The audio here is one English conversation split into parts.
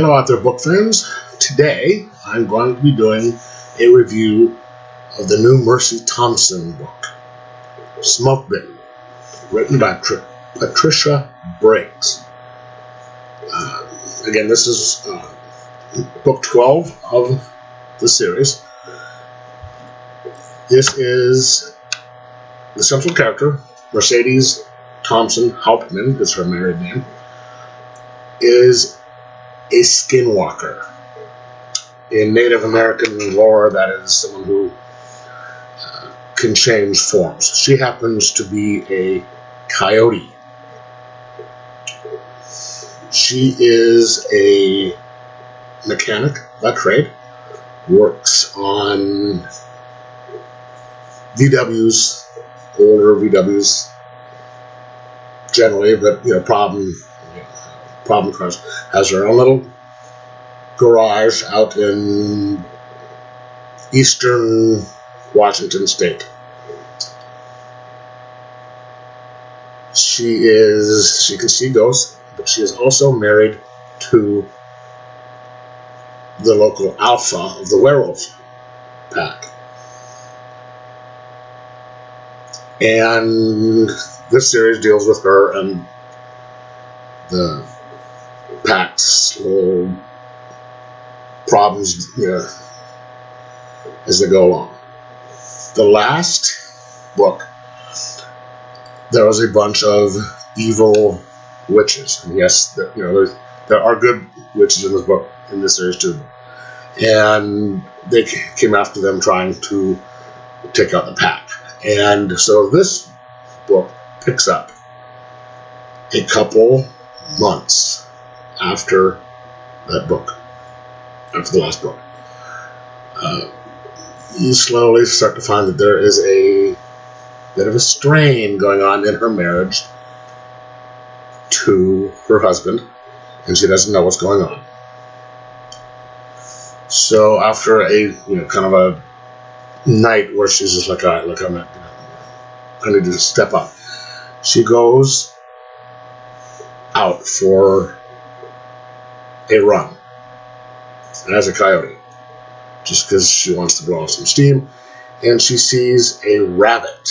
Hello out there, book fans. Today I'm going to be doing a review of the new Mercy Thompson book, Bitten, written by Patricia Briggs. Again, this is book 12 of the series. This is the central character, Mercedes Thompson Hauptmann, is her married name, is a skinwalker. In Native American lore, that is someone who can change forms. She happens to be a coyote. She is a mechanic by trade, works on VWs, older VWs generally, but problem cars. Has her own little garage out in eastern Washington state. She can see ghosts, but she is also married to the local alpha of the werewolf pack. And this series deals with her and the pack's little problems, as they go along. The last book, there was a bunch of evil witches, and yes, there are good witches in this book, in this series too, and they came after them trying to take out the pack. And so this book picks up a couple months after that book, after the last book. You slowly start to find that there is a bit of a strain going on in her marriage to her husband, and she doesn't know what's going on. So after a kind of a night where she's just like, all right, look, I need to step up, she goes out for a run as a coyote, just because she wants to blow off some steam, and she sees a rabbit,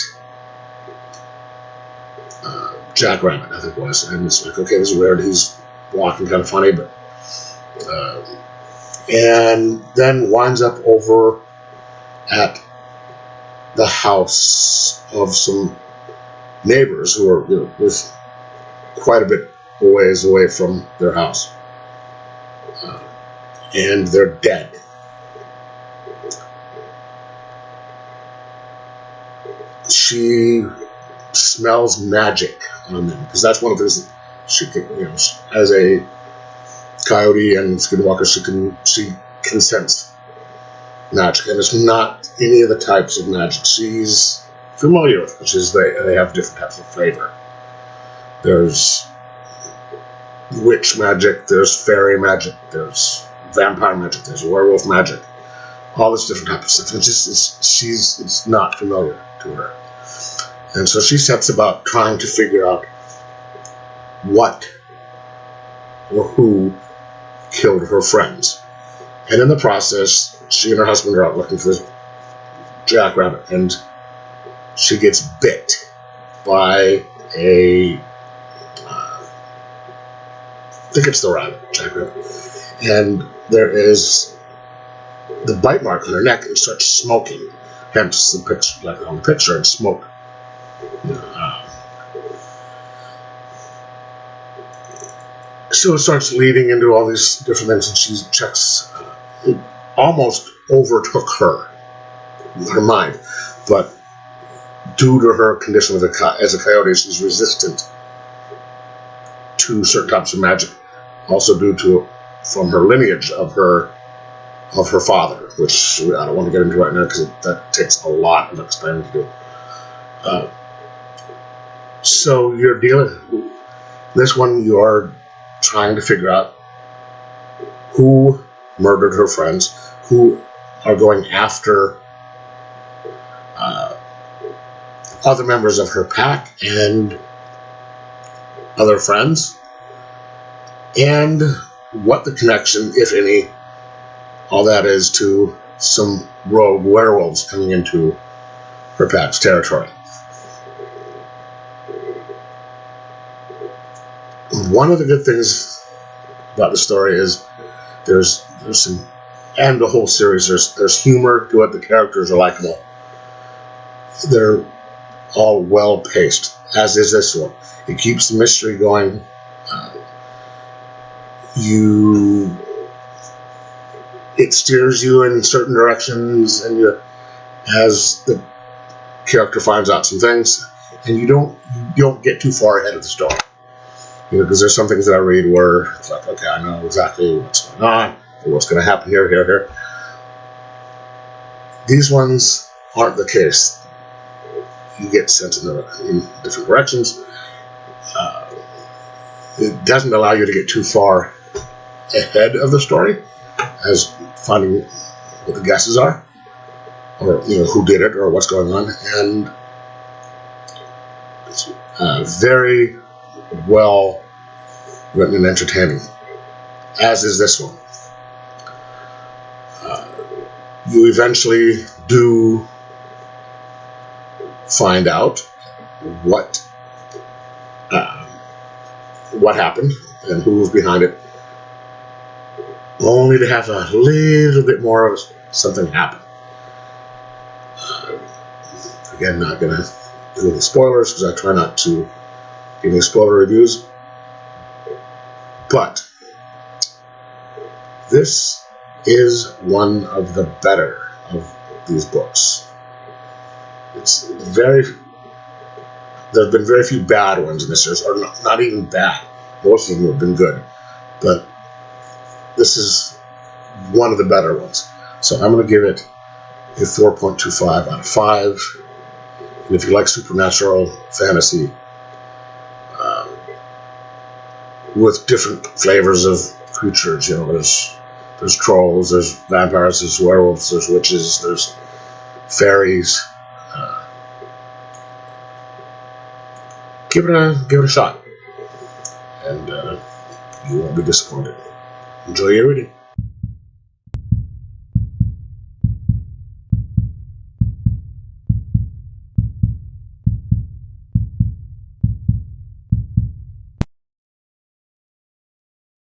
jackrabbit, I think it was, and it's like, okay, this is weird, he's walking kind of funny, but and then winds up over at the house of some neighbors who are with quite a bit ways away from their house, and they're dead. She smells magic on them, because that's one of the things that she can, as a coyote and skinwalker, she can sense magic, and it's not any of the types of magic she's familiar with, which is they have different types of flavor. There's witch magic, there's fairy magic, there's vampire magic, there's werewolf magic, all this different type of stuff. It's not familiar to her. And so she sets about trying to figure out what or who killed her friends. And in the process, she and her husband are out looking for this jackrabbit, and she gets bit by I think it's the rabbit, jackrabbit. And there is the bite mark on her neck, and starts smoking. Hence the picture, like on the picture, it's smoke. So it starts leading into all these different things, and she checks. It almost overtook her mind, but due to her condition as a coyote, she's resistant to certain types of magic. Also due to from her lineage of her father, which I don't want to get into right now because that takes a lot of explaining to do. So you're dealing this one. You are trying to figure out who murdered her friends, who are going after other members of her pack and other friends, and what the connection, if any, all that is to some rogue werewolves coming into her pat's territory. One of the good things about the story is there's some, and the whole series, there's humor to it. The characters are likable. They're all well paced, as is this one. It keeps the mystery going. It steers you in certain directions, and as the character finds out some things, and you don't get too far ahead of the story. Because there's some things that I read where it's like, okay, I know exactly what's going on, what's going to happen here. These ones aren't the case. You get sent in different directions. It doesn't allow you to get too far ahead of the story, as finding what the guesses are, or who did it, or what's going on, and it's very well written and entertaining, as is this one. You eventually do find out what happened and who was behind it, only to have a little bit more of something happen. Again, not going to do any spoilers because I try not to give any spoiler reviews, but this is one of the better of these books. There have been very few bad ones in this series, or not even bad. Most of them have been good, but this is one of the better ones. So I'm going to give it a 4.25 out of 5. And if you like supernatural fantasy with different flavors of creatures, there's trolls, there's vampires, there's werewolves, there's witches, there's fairies. Give it a shot, and you won't be disappointed. Enjoy your reading.